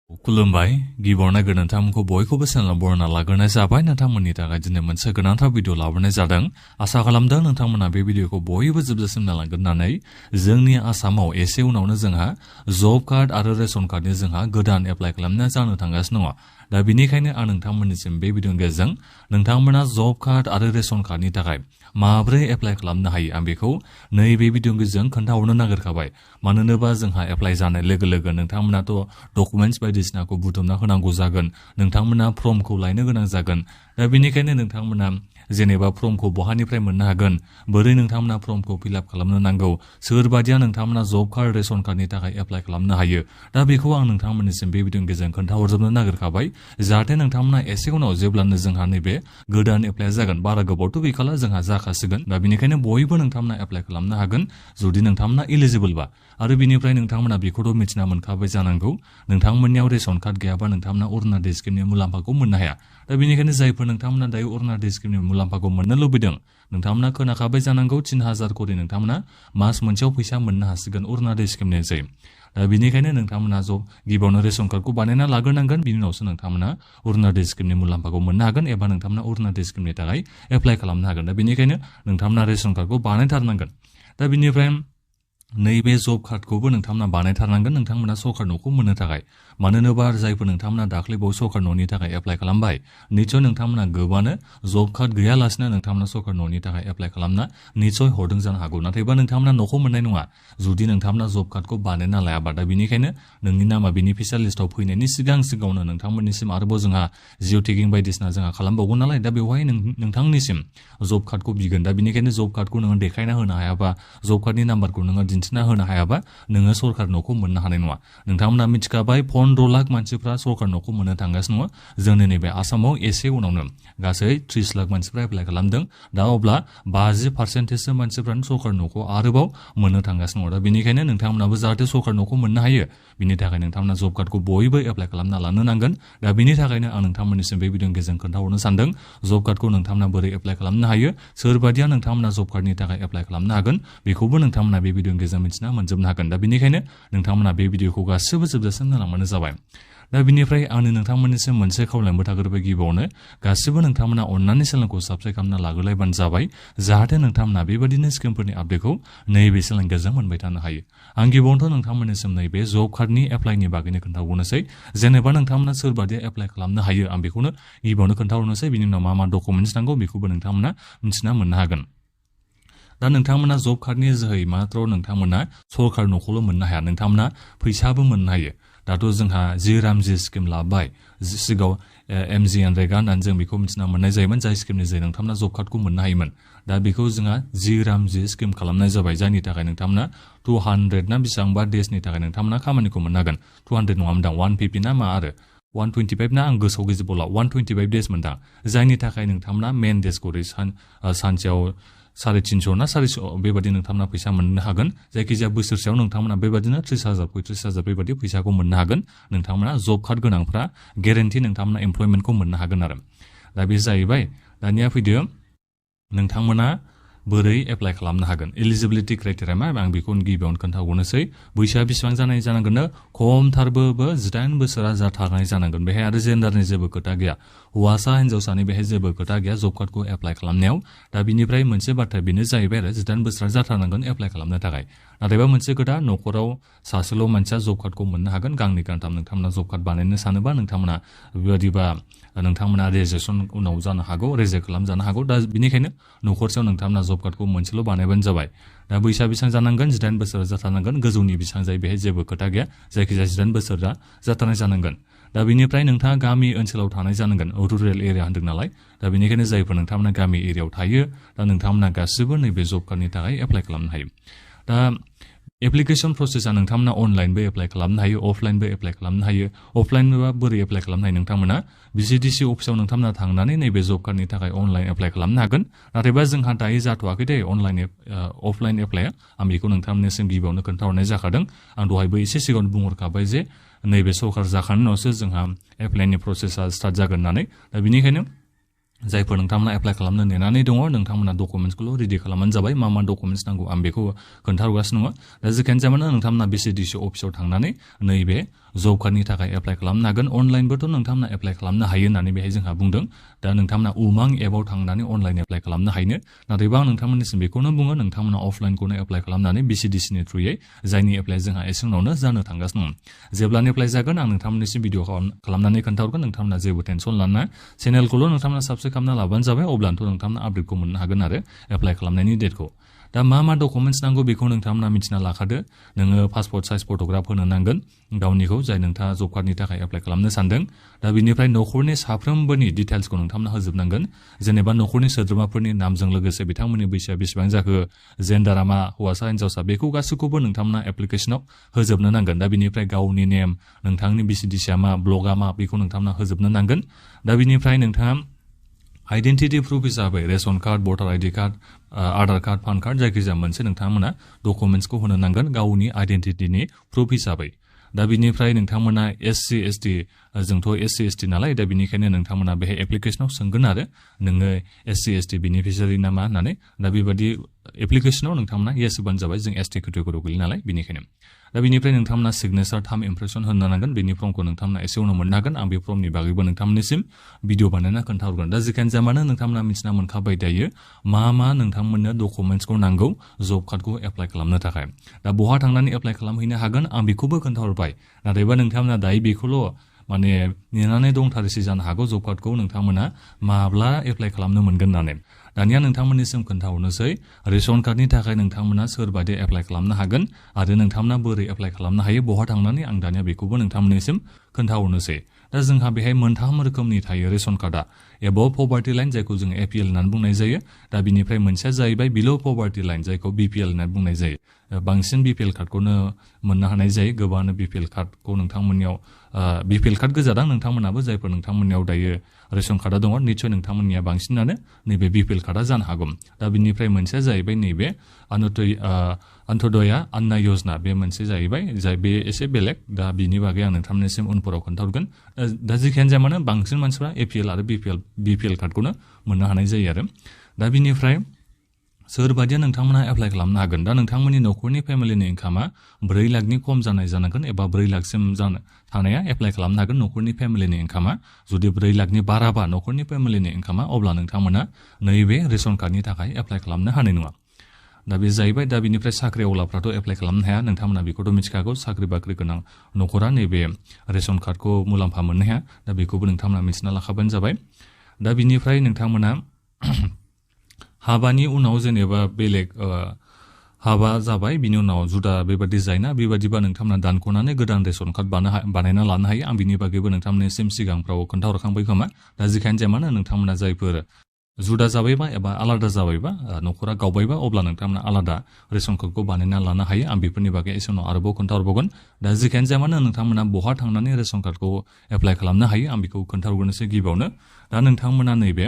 खुलुमबाय गिबियावनो नोंथांमोनखौ बयखौबो चेनेलाव बरायना लाग्रोनाय जाबाय। नोंथांमोननि थाखाय दिनै मोनसे गोनांथार भिडिअ लाबोनाय जादों। आसा खालामदों नोंथांमोना बे भिडिअखौ बयबो जोबजासिम नायलांगोन होननानै। जोंनि आसामाव एसे उनावनो जोंहा जब कार्ड आरो रेशन कार्डनि जोंहा गोदान एप्लाइ खालामनाया जानो थांगासिनो दङ। दा बेनिखायनो आं नोंथांमोननिसिम बे भिडिअनि गेजेरजों नोंथांमोना जब कार्ड आरो रेशन कार्डनि थाखाय माब्रै एप्लाइ खालामनो हायो आं बेखौ नैबे भिडिअनि गेजेरजों खोन्थाहरनो नागिरखाबाय। मानो होनोबा जोंहा एप्लाइ जानाय लोगो लोगो नोंथांमोनाथ' डकुमेन्टस बायदिसिनाखौ बुथुमना होनांगौ जागोन। नोंथांमोना फर्मखौ लायनो गोनां जागोन। दा बेनिखायनो नोंथांमोना जेनेबा फर्मखौ बहानिफ्राय मोननो हागोन, बोरै नोंथांमोना फर्मखौ फिलआप खालामनो नांगौ, सोरबादिया नोंथांमोना जब कार्ड रेशन कार्डनि थाखाय एप्लाइ खालामनो हायो, दा बेखौ आं नोंथांमोननिसिम बे भिडिअनि गेजेरजों खोन्थाहरजोबनो नागिरखाबाय। जाहाथे नोंथांमोना एसे उनाव जेब्लानो जोंहा नैबे गोदान एप्लाइ जागोन, बारा गोबावथ' गैखाला, जोंहा जाखासिगोन। दा बेनिखायनो बयबो नोंथांमोना एप्लाइ खालामनो हागोन जुदि नोंथांमोना इलिजिबोलबा। आरो बिनिफ्राय नोंथांमोना बेखौथ' मिथिना मोनखाबाय जानांगौ, नोंथांमोननियाव रेशन कार्ड गैयाबा नोंथांमोना अरुणोदय स्किमनि मुलाम्फाखौ मोननो हाया। दा बेनिखायनो जायफोर नोंथांमोना दायो अरुणोदय स्किमनि मुलाम्फाखौ मोननो लुबैदों, नोंथांमोना खोनाखाबाय जानांगौ 3000 करि नोंथांमोना मास मोनसेयाव फैसा मोननो हासिगोन अरुणोदय स्किमनि जै। दा बेनिखायनो नोंथांमोना गिबियावनो रेशन कार्डखौ बानायना लाग्रोनांगोन, बिनि उनावसो नोंथांमोना अरुणोदय स्किमनि मुलाम्फाखौ मोननो हागोन एबा नोंथांमोना अरुणोदय स्किमनि थाखाय एप्लाइ खालामनो हागोन। दा बेनिखायनो नोंथांमोना रेशन कार्डखौ बानायथारनांगोन। दा बेनिफ्राय नैबे जब कार्डखौबो नोंथांमोना बानायथारनांगोन नोंथांमोना सरकार न'खौ मोननो थाखाय। मानो होनोबा जायफोर नोंथांमोना दाख्लैबाव सरकार न'नि थाखाय एप्लाइ खालामबाय, निसय नोंथांमोना गोबानो जब कार्ड गैयालासिनो नोंथांमोना सरकार न'नि थाखाय एप्लाइ खालामना निसय हरदों जानो हागौ। नाथायबा नोंथांमोना न'खौ मोननाय नङा जुदि नोंथांमोना जब कार्डखौ बानायना लायाबा। दा बेनिखायनो नोंनि नामा बेनिफिसियार लिस्टआव फैनायनि सिगाङावनो नोंथांमोननिसिम आरोबाव जोंहा जिअ टेगिं बायदिसिना जोंहा खालामबावगोन नालाय। दा बेवहाय नोंथांनिसिम जब कार्डखौ बिगोन। दा बेनिखायनो जब कार्डखौ नोङो देखायना होनो हायाबा, जब कार्डनि नाम्बारखौ नोङो दिन्थिना होनो हायाबा नोङो सरकार न'खौ मोननो हानाय नङा। नोंथांमोना मिथिखाबाय 15 लाख मानसिफ्रा सरकार न'खौ मोननो थांगासिनो दङ। जोंनि नैबे आसामाव एसे उनावनो गासै 30 लाख मानसिफ्रा एप्लाइ खालामदों। दा अब्ला 50% मानसिफ्रानो सरकार न'खौ आरोबाव मोननो थांगासिनो दङ। दा बेनिखायनो नोंथांमोनाबो जाहाथे सरकार न'खौ मोननो हायो, बिनि थाखाय नोंथांमोना जब कार्डखौ बयबो एप्लाइ खालामना लानो नांगोन। दा बेनि थाखायनो आं नोंथांमोननिसिम बे भिडिअनि गेजेरजों खोन्थाहरनो सानदों जब कार्डखौ नोंथांमोना बोरै एप्लाइ खालामनो हायो, सोरबादिया नोंथांमोना जब कार्डनि थाखाय एप्लाइ खालामनो हागोन, बेखौबो नोंथांमोना बे भिडिअनि गेजेरजों मिथिना मोनजोबनो हागोन। दा बेनिखायनो नोंथांमोना बे भिडिअखौ गासिबो जोबजासिम नायलांबानो जाबाय। दा बिनिफ्राय आंनि नोंथांमोननिसिम मोनसे खावलायनोबो थाग्रोबाय, गिबियावनो गासिबो नोंथांमोना अननानै चेनेलखौ साबस्क्राइब खालामना लाग्रोलायबानो जाबाय, जाहाथे नोंथांमोना बेबायदिनो स्किमफोरनि आपडेटखौ नैबे चेनेलनि गेजेरजों मोनबाय थानो हायो। आं गिबियावनोथ' नोंथांमोननिसिम नैबे जब कार्डनि एप्लाइनि बागैनो खोन्थाहरनोसै। जेनेबा नोंथांमोना सोरबादिया एप्लाइ खालामनो हायो आं बेखौनो गिबियावनो खोन्थाहरनोसै। बिनि उनाव मा मा डकुमेन्टस नांगौ बेखौबो नोंथांमोना मिथिना मोननो हागोन। दा नोंथांमोना जब कार्डनि जोहै मात्र नोंथांमोना सरकार न'खौल' मोननो हाया, नोंथांमोना फैसाबो मोननो हायो। दाथ' जोंहा जि रामजि स्किम लाबाय, सिगाङाव MGNरेगा होननानै जों बेखौ मिथिना मोननाय जायोमोन, जाय स्किमनि जोहै नोंथांमोना जब कार्डखौ मोननो हायोमोन। दा बेखौ जोंहा जि रामजि स्किम खालामनाय जाबाय, जायनि थाखाय नोंथांमोना 200 ना बेसेबांबा देशनि थाखाय नोंथांमोना खामानिखौ मोननो हागोन। 200 नङामोनदां, 150 ना मा आरो 125 ना, आं गोसोआव गैजोबला, 125 देश मोनदां। जायनि थाखाय नोंथांमोना मेन देशखौ सानसेयाव 350 ना 400 बेबायदि नोंथांमोना फैसा मोननो हागोन। जायखिजाया बोसोरसेयाव नोंथांमोना बेबायदिनो 30,000 35,000 बेबायदि फैसाखौ मोननो हागोन। नोंथांमोना जब कार्ड गोनांफ्रा गेरेन्टि नोंथांमोना एमप्लयमेन्टखौ मोननो हागोन आरो। दा बे जाहैबाय। दानिया फैदो नोंथांमोना बोरै एप्लाइ खालामनो हागोन, इलिजिबिलिटि क्राइटेरिया मा आं बेखौ गिबियावनो खोन्थाहरनोसै। बैसोआ बेसेबां जानाय जानांगोननो, खमथारबो 18 बोसोरा जाथारनाय जानांगोन। बेहाय आरो जेन्डारनि जेबो खोथा गैया, हौवासा हिन्जावसानि बेहाय जेबो खोथा गैया जब कार्डखौ एप्लाइ खालामनायाव। दा बिनिफ्राय मोनसे बाथ्रा बेनो जाहैबाय आरो 18 बोसोरा जाथारनांगोन एप्लाइ खालामनो थाखाय। नाथायबा मोनसे खोथा, न'खराव सासेल' मानसिया जब कार्डखौ मोननो हागोन, गांनै गांथाम नोंथांमोना जब कार्ड बानायनो सानोबा नोंथांमोना बेबायदिबा नोंथांमोना रेजिस्ट्रेसन उनाव जानो हागौ, रेजेक्ट खालामजानो हागौ। दा बिनिखायनो न'खरसेयाव नोंथांमोना जब कार्डखौ मोनसेल' बानायबानो जाबाय। दा बैसोआ बेसेबां जानांगोन, 18 बोसोर जाथारनांगोन, गोजौनि बेसेबां जायो बेहाय जेबो खोथा गैया, जायखिजाया 18 बोसोरा जाथारनाय जानांगोन। दा बिनिफ्राय नोंथाङा गामि ओनसोलाव थानाय जानांगोन, रुरेल एरिया होन्दों नालाय। दा बेनिखायनो जायफोर नोंथांमोना गामि एरियायाव थायो, दा नोंथांमोना गासिबो नैबे जब कार्डनि थाखाय एप्लाइ खालामनो हायो। दा एप्लिकेसन प्रसेसा नोंथांमोना अनलाइनबो एप्लाइ खालामनो हायो, अफलाइनबो एप्लाइ खालामनो हायो। अफलाइनबा बोरै एप्लाइ खालामनो हायो, नोंथांमोना BTC अफिसाव नोंथांमोना थांनानै नैबे जब कार्डनि थाखाय अनलाइन एप्लाइ खालामनो हागोन। नाथायबा जोंहा दायो जाथ'वाखै दे अफलाइन एप्लाइआ, आं बेखौ नोंथांमोननिसिम गिबियावनो खोन्थाहरनाय जाखादों। आं दहायबो एसे सिगाङाव बुंहरखाबाय जे नैबे सरकार जाखांनायनि उनावसो जोंहा एप्लाइनि प्रसेसा स्टार्ट जागोन होननानै। दा बेनिखायनो जायफोर नोंथांमोना एप्लाइ खालामनो नेनानै दङ, नोंथांमोना डकुमेन्टसखौल' रेडि खालामबानो जाबाय। मा मा डकुमेन्टस नांगौ आं बेखौ खोन्थाहरगासिनो दङ। दा जेखियानो जाया मानो नोंथांमोना BTC अफिसाव थांनानै नैबे जब कार्डनि थाखाय एप्लाइ खालामनो हागोन अनलाइनबोथ' नोंथांमोना एप्लाइ खालामनो हायो होननानै बेहाय जोंहा बुंदों दा नोंथांमोना उमां एपआव थांनानै अनलाइन एप्लाइ खालामनो हायो नाथायबा आं नोंथांमोननिसिम बेखौनो बुङो नोंथांमोना अफलाइनखौनो एप्लाइ खालामनानै BCDC नि थ्रुयै जायनि एप्लाइ जोंहा एसे उनावनो जानो थांगासिनो दं जेब्लानो एप्लाइ जागोन आं नोंथांमोननिसिम भिडिअ खालामनानै खोन्थाहरगोन नोंथांमोना जेबो टेनसन लाना चेनेलखौल' नोंथांमोना साबस्क्राइब खालामना लाबानो जाबाय अब्लानोथ' नोंथांमोना आपडेटखौ मोननो हागोन आरो एप्लाइ खालामनायनि डेटखौ दा मा डकुमेन्ट्स नांगौ बेखौ नोंथांमोना मिथिना लाखादो नोङो पासपोर्ट साइज फट'ग्राफ होनो नांगोन गावनिखौ जाय नोंथाङा जब कार्डनि थाखाय एप्लाइ खालामनो सानदों दा बिनिफ्राय न'खरनि साफ्रोमबोनि डिटेल्सखौ नोंथांमोना होजोबनांगोन जेनेबा न'खरनि सोद्रोमाफोरनि नामजों लोगोसे बिथांमोननि बैसोआ बेसेबां जाखो जेन्डारा मा हौवासा हिन्जावसा बेखौ गासैखौबो नोंथांमोना एप्लिकेसनाव होजोबनो नांगोन दा बिनिफ्राय गावनि नेम नोंथांनि BCDC मा ब्लगआ मा बेखौ नोंथांमोना होजोबनो नांगोन दा बिनिफ्राय नोंथाङा आइडेन्टिटि प्रुफ हिसाबै रेशन कार्ड भटार ID card Aadhaar card PAN card जायखिजाया मोनसे नोंथांमोना डकुमेन्ट्सखौ होनो नांगोन गावनि आइडेन्टिटिनि प्रुफ हिसाबै दा बिनिफ्राय नोंथांमोना SC ST जोंथ' SC ST नालाय दा बिनिखायनो नोंथांमोना बेहाय एप्लिकेसनाव सोंगोन आरो नोङो SC ST बेनिफिसियारि नामा होननानै दा बेबायदि एप्लिकेसनाव नोंथांमोना येस होबानो जाबाय जों ST केटेगरियाव गोलैयो नालाय बेनिखायनो दा बिनिफ्राय नोंथांमोना सिगनेचार थाम इमप्रेसन होनो नांगोन बेनि फर्मखौ नोंथांमोना एसे उनाव मोननो हागोन आं बे फर्मनि बागैबो नोंथांमोननिसिम भिडिअ बानायना खोन्थाहरगोन दा जिखियानो जाया मानो नोंथांमोना मिथिना मोनखाबाय दायो मा नोंथांमोननो डकुमेन्ट्सखौ नांगौ जब कार्डखौ एप्लाइ खालामनो थाखाय दा बहा थांनानै एप्लाइ खालामहैनो हागोन आं बेखौबो खोन्थाहरबाय नाथायबा नोंथांमोना दायो बेखौल' माने नेनानै दंथारोसै जानो हागौ जब कार्डखौ नोंथांमोना माब्ला एप्लाइ खालामनो मोनगोन होननानै दानिया नोंथांमोननिसिम खोन्थाहरनोसै रेशन कार्डनि थाखाय नोंथांमोना सोरबादि एप्लाइ खालामनो हागोन आरो नोंथांमोना बोरै एप्लाइ खालामनो हायो बहा थांनानै आं दानिया बेखौबो नोंथांमोननिसिम खोन्थाहरनोसै दा जोंहा बेहाय मोनथाम रोखोमनि थायो रेशन कार्डआ एबभ पभार्टि लाइन जायखौ जों APL होननानै बुंनाय जायो दा बिनिफ्राय मोनसेया जाहैबाय बिल' पभार्टि लाइन जायखौ BPL होननानै बुंनाय जायो बांसिन BPL कार्डखौनो मोननो हानाय जायो गोबाङानो BPL कार्डखौ नोंथांमोननियाव BPL कार्ड गोजादां नोंथांमोनाबो जायफोर नोंथांमोननियाव दायो रेशन कार्डआ दङ निस्सय नोंथांमोननिया बांसिनानो नैबे BPL कार्डआ जानो हागौ दा बिनिफ्राय मोनसेया जाहैबाय नैबे अन्त्योदया अन्ना यजना बे मोनसे जाहैबाय जाय बे एसे बेलेग दा बिनि बागै आं नोंथांमोननिसिम उनफोराव खोन्थाहरगोन दा जिखियानो जाया मानो बांसिन मानसिफ्रा APL आरो BPL कार्डखौनो मोननो हानाय जायो आरो दा बिनिफ्राय सोरबादिया नोंथांमोना एप्लाइ खालामनो हागोन दा नोंथांमोननि न'खरनि फेमिलिनि इनकामा 4 लाखनि खम जानाय जानांगोन एबा 4 लाखसिम थानाया एप्लाइ खालामनो हागोन न'खरनि फेमिलिनि इनकामा जुदि 4 लाखनि बाराबा न'खरनि फेमिलिनि इनकामा अब्ला नोंथांमोना नैबे रेशन कार्डनि थाखाय एप्लाइ खालामनो हानाय नङा दा बे जाहैबाय दा बिनिफ्राय साख्रि आवलाफ्राथ' एप्लाइ खालामनो हाया नोंथांमोना बेखौथ' मिथिखागौ साख्रि बाख्रि गोनां न'खरा नैबे रेशन कार्डखौ मुलाम्फा मोननो हाया दा बेखौबो नोंथांमोना मिथिना लाखाबानो जाबाय दा बिनिफ्राय नोंथांमोना हाबानि उनाव जेनेबा बेलेग हाबा जाबाय बिनि उनाव जुदा बेबादि जायोना बेबादिबा नोंथांमोना दानख'नानै गोदान रेशन कार्ड बानायना लानो हायो आं बिनि बागैबो नोंथांमोननिसिम सिगांफ्राव खोन्थाहरखांबाय खोमा दा जिखियानो जाया मानो नोंथांमोना जायफोर जुदा जाबायबा एबा आलादा जाबायबा न'खरा गावबायबा अब्ला नोंथांमोना आलादा रेशन कार्डखौ बानायना लानो हायो आं बेफोरनि बागै एसे उनाव आरोबाव खोन्थाहरबावगोन दा जिखियानो जाया मानो नोंथांमोना बहा थांनानै रेशन कार्डखौ एप्लाइ खालामनो हायो आं बेखौ खोन्थाहरग्रोनोसै गिबियावनो दा नोंथांमोना नैबे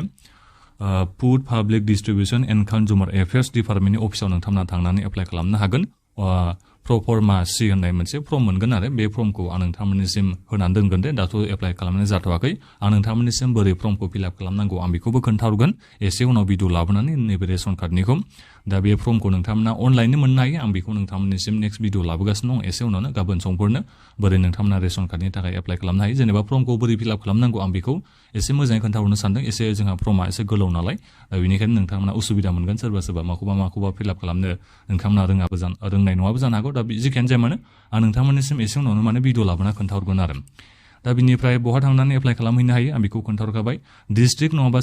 food public distribution and consumer affairs डिपार्टमेन्टनि अफिसाव नोंथांमोना थांनानै एप्लाइ खालामनो हागोन प्रफर्मा C होननाय मोनसे फर्म मोनगोन आरो बे फर्मखौ आं नोंथांमोननिसिम होनानै दोनगोन दे दाथ' एप्लाइ खालामनाय जाथ'वाखै आं नोंथांमोननिसिम बोरै फर्मखौ फिलआप खालामनांगौ आं बेखौबो खोन्थाहरगोन एसे उनाव भिडिअ लाबोनानै नैबे रेशन कार्डनिखौ दा बे फर्मखौ नोंथांमोना अनलाइननो मोननो हायो आं बेखौ नोंथांमोननिसिम नेक्स्ट भिडिअ लाबोगासिनो दं एसे उनावनो गाबोन समफोरनो बोरै नोंथांमोना रेशन कार्डनि थाखाय एप्लाइ खालामनो हायो जेनेबा फर्मखौ बोरै फिलआप खालामनांगौ आं बेखौ एसे मोजाङै खोन्थाहरनो सानदों एसे जोंहा फर्मा एसे गोलाव नालाय दा बेनिखायनो नोंथांमोना उसुबिदा मोनगोन सोरबा माखौबा फिलआप खालामनो नोंथांमोना रोंनाय नङाबो जानो हागौ दा जिखियानो जाया मानो आं नोंथांमोननिसिम एसे उनावनो माने भिडिअ लाबोना खोन्थाहरगोन आरो दा बिनिफ्राय बहा थांनानै एप्लाइ खालामहैनो हायो आं बेखौ खोन्थाहरखाबाय डिस्ट्रिक्ट नङाबा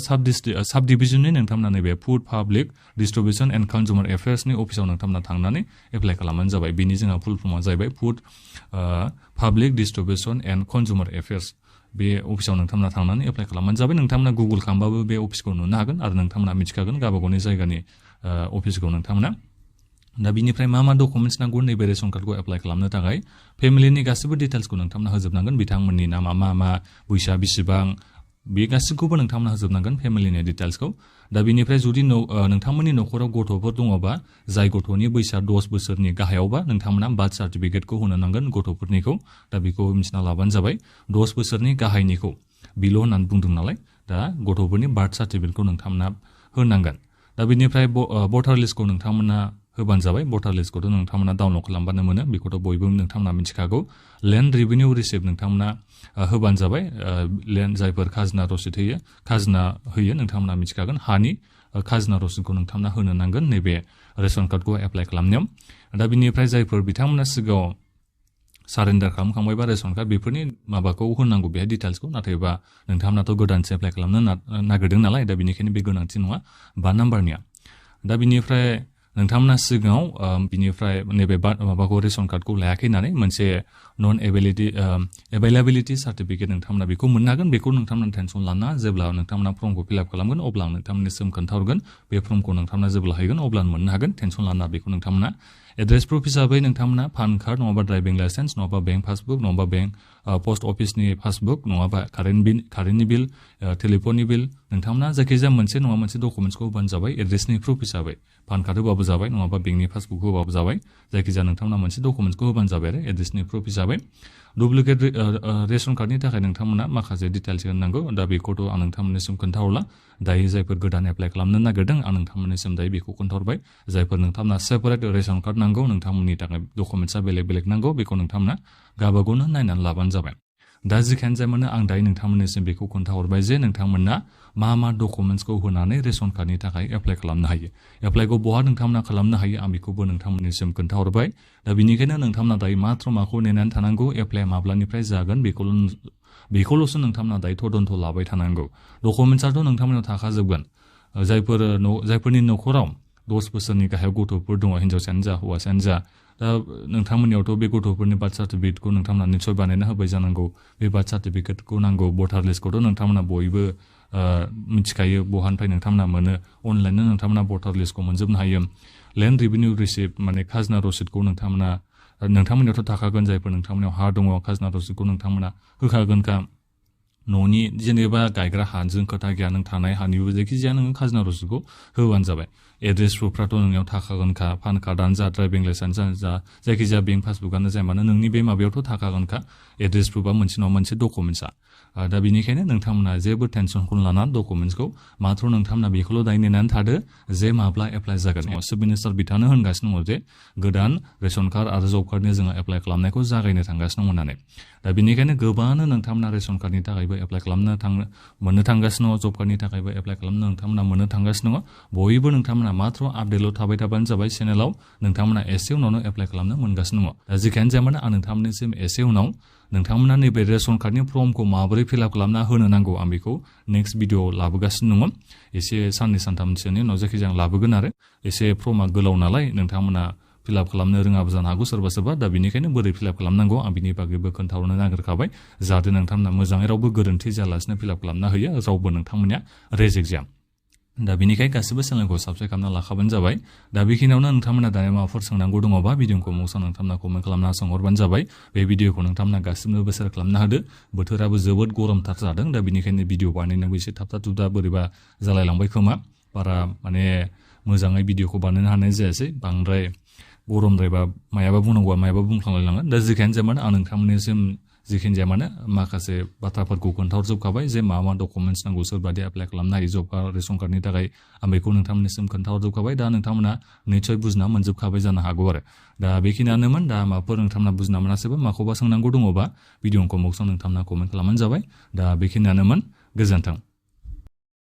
साब डिभिजननि नोंथांमोना नैबे food public distribution and consumer एफेयार्सनि अफिसाव नोंथांमोना थांनानै एप्लाइ खालामबानो जाबाय बिनि जोंहा फुल फर्मा जाहैबाय food public distribution and consumer affairs बे अफिसाव नोंथांमोना थांनानै एप्लाइ खालामबानो जाबाय नोंथांमोना गुगोल खालामबाबो बे अफिसखौ नुनो हागोन आरो नोंथांमोना मिथिखागोन गावबा गावनि जायगानि अफिसखौ नोंथांमोना दा बिनिफ्राय मा डकुमेन्ट्स नांगौ नैबे रेशन कार्डखौ एप्लाइ खालामनो थाखाय फेमिलिनि गासैबो डिटेल्सखौ नोंथांमोना होजोबनांगोन बिथांमोननि नामा मा बैसोआ बेसेबां बे गासैखौबो नोंथांमोना होजोबनांगोन फेमिलिनि डिटेल्सखौ दा बिनिफ्राय जुदि नोंथांमोननि न'खराव गथ'फोर दङबा जाय गथ'नि बैसोआ 10 बोसोरनि गाहायावबा नोंथांमोना बार्थ सार्टिफिकेटखौ होनो नांगोन गथ'फोरनिखौ दा बेखौ मिथिना लाबानो जाबाय 10 बोसोरनि गाहायनिखौ बिल' होननानै बुंदों नालाय दा गथ'फोरनि बार्थ सार्टिफिकेटखौ नोंथांमोना होनांगोन दा बिनिफ्राय भटार लिस्टखौ नोंथांमोना होबानो जाबाय भटार लिस्टखौथ' नोंथांमोना डाउनलड खालामबानो मोनो बेखौथ' बयबो नोंथांमोना मिथिखागौ लेन्ड रेभिनिउ रिसिप्ट नोंथांमोना होबानो जाबाय लेन्ड जायफोर खाजोना रसिद होयो नोंथांमोना मिथिखागोन हानि खाजोना रसिदखौ नोंथांमोना होनो नांगोन नैबे रेशन कार्डखौ एप्लाइ खालामनायाव दा बिनिफ्राय जायफोर बिथांमोना सिगाङाव सारेन्डार खालामखांबायबा रेशन कार्ड बेफोरनि माबाखौ होनांगौ बेहाय डिटेल्सखौ नाथायबा नोंथांमोनाथ' गोदानसो एप्लाइ खालामनो नागिरदों नालाय दा बिनिखायनो बे गोनांथि नङा 5 नाम्बारनिया दा बिनिफ्राय नोंथांमोना सिगाङाव बिनिफ्राय नैबे माबाखौ रेशन कार्डखौ लायाखै होननानै मोनसे नन एभेलेबिलिटि सार्टिफिकेट नोंथांमोना बेखौ मोननो हागोन बेखौ नोंथांमोना टेनसन लाना जेब्ला नोंथांमोना फर्मखौ फिलआप खालामगोन अब्ला नोंथांमोननिसिम खोन्थाहरगोन बे फर्मखौ नोंथांमोना जेब्ला हैगोन अब्ला मोननो हागोन टेनसन लाना बेखौ नोंथांमोना एड्रेस प्रुफ हिसाबै नोंथांमोना पान कार्ड नङाबा ड्राइभिं लाइसेन्स नङाबा बेंक पासबुक नङाबा बेंक पस्ट अफिसनि पासबुक नङाबा कारेन्टनि बिल टेलिफननि बिल नोंथांमोना जायखिजाया मोनसे नङा मोनसे डकुमेन्ट्सखौ होबानो जाबाय एड्रेसनि प्रुफ हिसाबै पान कार्ड होबाबो जाबाय नङाबा बेंकनि पासबुक होबाबो जाबाय जायखिजाया नोंथांमोना मोनसे डकुमेन्ट्सखौ होबानो जाबाय आरो एड्रेसनि प्रुफ हिसाबै डुप्लिकेट रेशन कार्डनि थाखाय नोंथांमोना माखासे डिटेल्स होनांगौ दा बेखौथ' आं नोंथांमोननिसिम खोन्थाहरला दायो जायफोर गोदान एप्लाइ खालामनो नागिरदों आं नोंथांमोननिसिम दायो बेखौ खोन्थाहरबाय जायफोर नोंथांमोना सेपारेट रेशन कार्ड नांगौ नोंथांमोननि थाखाय डकुमेन्ट्सआ बेलेग नांगौ बेखौ नोंथांमोना गावबागावनो नायनानै लाबानो जाबाय दा जिखियानो जाया मानो आं दायो नोंथांमोननिसिम बेखौ खोन्थाहरबाय जे नोंथांमोना मा डकुमेन्ट्सखौ होनानै रेशन कार्डनि थाखाय एप्लाइ खालामनो हायो एप्लाइखौ बहा नोंथांमोना खालामनो हायो आं बेखौबो नोंथांमोननिसिम खोन्थाहरबाय दा बिनिखायनो नोंथांमोना दायो माथ्र माखौ नेनानै थानांगौ एप्लाइ माब्लानिफ्राय जागोन बेखौल'सो नोंथांमोना दायो तदन्थ लाबाय थानांगौ डकुमेन्ट्सआथ' नोंथांमोनाव थाखाजोबगोन जायफोरनि न'खराव 10 बोसोरनि गाहायाव गथ'फोर दङ हिन्जावसायानो जा हौवासायानो जा दा नोंथांमोननियावथ' बे गथ'फोरनि बार्थ सार्टिफिकेटखौ नोंथांमोना निस्सय बानायना होबाय जानांगौ बे बार्थ सार्टिफिकेटखौ नांगौ भटार लिस्टखौथ' नोंथांमोना बयबो मिथिखायो बहानिफ्राय नोंथांमोना मोनो अनलाइननो नोंथांमोना भटार लिस्टखौ मोनजोबनो हायो लेन्ड रेभिनिउ रिसिप्ट माने खाजोना रसिदखौ नोंथांमोननियावथ' थाखागोन जायफोर नोंथांमोननियाव हा दङ खाजोना रसिदखौ नोंथांमोना होखागोनखा न'नि जेनेबा गायग्रा हाजों खोथा गैया नों थानाय हानिबो जायखिजाया नोङो खाजोना रसिदखौ होबानो जाबाय एड्रेस प्रुफफ्राथ' नोंनियाव थाखागोनखा पान कार्डआनो जा ड्राइभिं लाइसेन्सआनो जा जायखिजाया बेंक पासबुकआनो जाया मानो नोंनि बे माबायावथ' थाखागोनखा एड्रेस प्रुफआ मोनसे नङा मोनसे डकुमेन्ट्सआ दा बेनिखायनो नोंथांमोना जेबो टेनसनखौ लाना डकुमेन्ट्सखौ माथ्र नोंथांमोना बेखौल' दाय नेनानै थादो जे माब्ला एप्लाइ जागोन चिफ मिनिस्टार बिथाङानो होनगासिनो दङ जे गोदान रेशन कार्ड आरो जब कार्डनि जोङो एप्लाइ खालामनायखौ जागायनो थांगासिनो दङ होननानै दा बेनिखायनो गोबाङानो नोंथांमोना रेशन कार्डनि थाखायबो एप्लाइ मोननो थांगासिनो दङ जब कार्डनि थाखायबो एप्लाइ खालामनो नोंथांमोना मोननो थांगासिनो दङ बयबो नोंथांमोना माथ्र आपडेटल' थाबाय थाबानो जाबाय चेनेलाव नोंथांमोना एसे उनावनो एप्लाइ खालामनो मोनगासिनो दङ दा जिखियानो जाया मानो आं नोंथांमोननिसिम एसे उनाव नोंथांमोना नैबे रेशन कार्डनि फर्मखौ माबोरै फिलआप खालामना होनो नांगौ आं बेखौ नेक्स्ट भिडिअ लाबोगासिनो दङ एसे साननै सानथामसोनि उनाव जायखिजाया आं लाबोगोन आरो एसे फर्मा गोलाव नालाय नोंथांमोना फिलआप खालामनो रोङाबो जानो हागौ सोरबा दा बेनिखायनो बोरै फिलआप खालामनांगौ आं बिनि बागैबो खोन्थाहरनो नागिरखाबाय जाहाथे नोंथांमोना मोजाङै रावबो गोरोन्थि जायालासिनो फिलआप खालामना होयो रावबो नोंथांमोननिया रेजेक्ट जाया दा बेनिखाय गासिबो चेनेलखौ साबस्क्राइब खालामना लाखाबानो जाबाय दा बेखिनियावनो नोंथांमोना दायो माबाफोर सोंनांगौ दङबा भिडिअखौ मौसा नोंथांमोना कमेन्ट खालामना सोंहरबानो जाबाय बे भिडिअखौ नोंथांमोना गासिबो शेयार खालामना होदो बोथोराबो जोबोद गरमथार जादों दा बेनिखायनो भिडिअ बानायनांगौ एसे थाबथा बोरैबा जालायलांबाय खोमा बारा माने मोजाङै भिडिअखौ बानायनो हानाय जायासै बांद्राय गरमद्रायबा मायाबा बुंनांगौआ मायाबा बुंफ्लांलायलाङो दा जिखियानो जाया मानो आं नोंथांमोननिसिम जिखिनि जाया मानो माखासे बाथ्राफोरखौ खोन्थाहरजोबखाबाय जे मा डकुमेन्ट्स नांगौ सोरबादि एप्लाइ खालामनो हायो जब कार्ड रेशन कार्डनि थाखाय आं बेखौ नोंथांमोननिसिम खोन्थाहरजोबखाबाय दा नोंथांमोना निस्सय बुजिना मोनजोबखाबाय जानो हागौ आरो दा बेखिनियानोमोन दा माबाफोर नोंथांमोना बुजिना मोनासैबा माखौबा सोंनांगौ दङबा भिडिअखौ मौसा नोंथांमोना कमेन्ट खालामबानो जाबाय दा बेखिनियानोमोन गोजोन्थों